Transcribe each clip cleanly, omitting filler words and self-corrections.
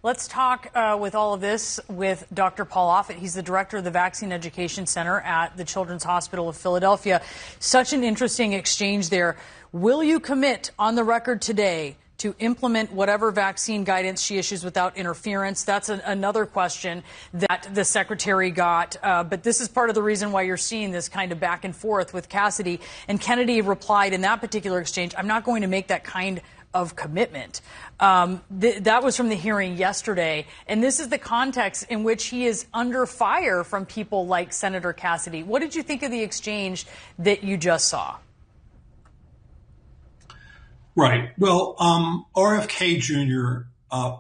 Let's talk with all of this with Dr. Paul Offit. He's the director of the Vaccine Education Center at the Children's Hospital of Philadelphia. Such an interesting exchange there. Will you commit on the record today to implement whatever vaccine guidance she issues without interference? That's another question that the secretary got. But this is part of the reason why you're seeing this kind of back and forth with Cassidy. And Kennedy replied in that particular exchange, I'm not going to make that kind of commitment. That was from the hearing yesterday. And this is the context in which he is under fire from people like Senator Cassidy. What did you think of the exchange that you just saw? Right. Well, RFK Jr.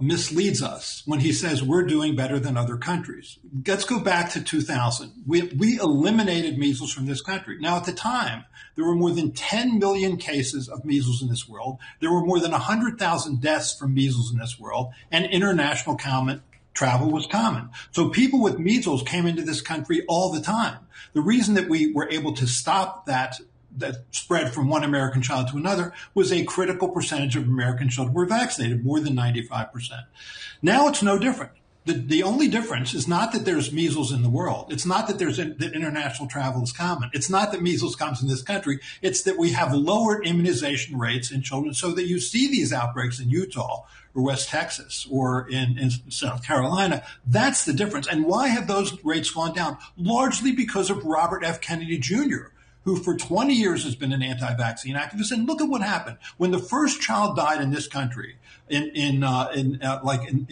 Misleads us when he says we're doing better than other countries. Let's go back to 2000. We eliminated measles from this country. Now, at the time, there were more than 10 million cases of measles in this world. There were more than 100,000 deaths from measles in this world, and international travel was common. So people with measles came into this country all the time. The reason that we were able to stop that spread from one American child to another was a critical percentage of American children were vaccinated, more than 95%. Now it's no different. The only difference is not that there's measles in the world. It's not that that international travel is common. It's not that measles comes in this country. It's that we have lowered immunization rates in children so that you see these outbreaks in Utah or West Texas or in South Carolina. That's the difference. And why have those rates gone down? Largely because of Robert F. Kennedy Jr., who for 20 years has been an anti-vaccine activist. And look at what happened. When the first child died in this country in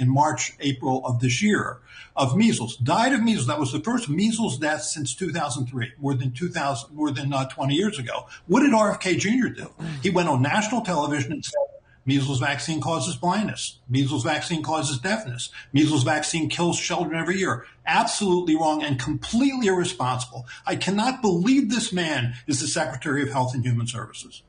March, April of this year of measles, died of measles. That was the first measles death since 2003, more than 20 years ago. What did RFK Jr. do? He went on national television and said, measles vaccine causes blindness. Measles vaccine causes deafness. Measles vaccine kills children every year. Absolutely wrong and completely irresponsible. I cannot believe this man is the Secretary of Health and Human Services.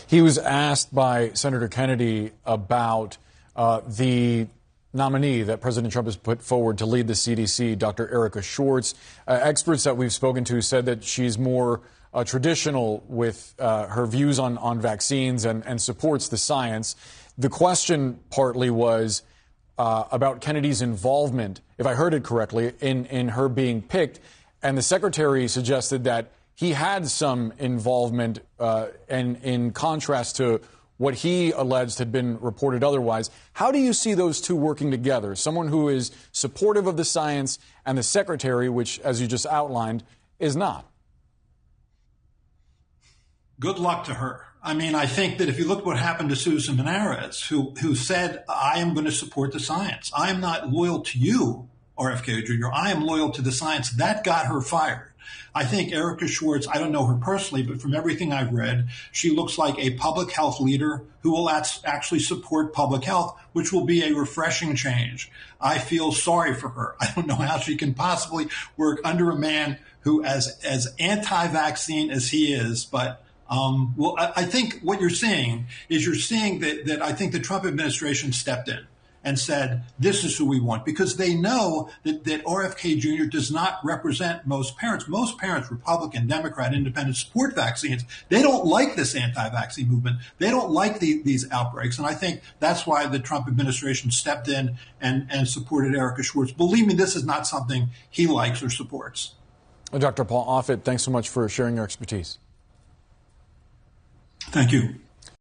He was asked by Senator Kennedy about the nominee that President Trump has put forward to lead the CDC, Dr. Erica Schwartz. Experts that we've spoken to said that she's more traditional with her views on vaccines and supports the science. The question partly was about Kennedy's involvement, if I heard it correctly, in her being picked. And the secretary suggested that he had some involvement and in contrast to what he alleged had been reported otherwise. How do you see those two working together? Someone who is supportive of the science and the secretary, which, as you just outlined, is not. Good luck to her. I mean, I think that if you look what happened to Susan Benares, who said, I am going to support the science. I am not loyal to you, RFK Jr. I am loyal to the science. That got her fired. I think Erica Schwartz, I don't know her personally, but from everything I've read, she looks like a public health leader who will actually support public health, which will be a refreshing change. I feel sorry for her. I don't know how she can possibly work under a man who as anti-vaccine as he is, but well, I think what you're seeing is that I think the Trump administration stepped in and said, this is who we want, because they know that RFK Jr. does not represent most parents. Most parents, Republican, Democrat, Independent, support vaccines. They don't like this anti-vaccine movement. They don't like these outbreaks. And I think that's why the Trump administration stepped in and supported Erica Schwartz. Believe me, this is not something he likes or supports. Dr. Paul Offit, thanks so much for sharing your expertise. Thank you.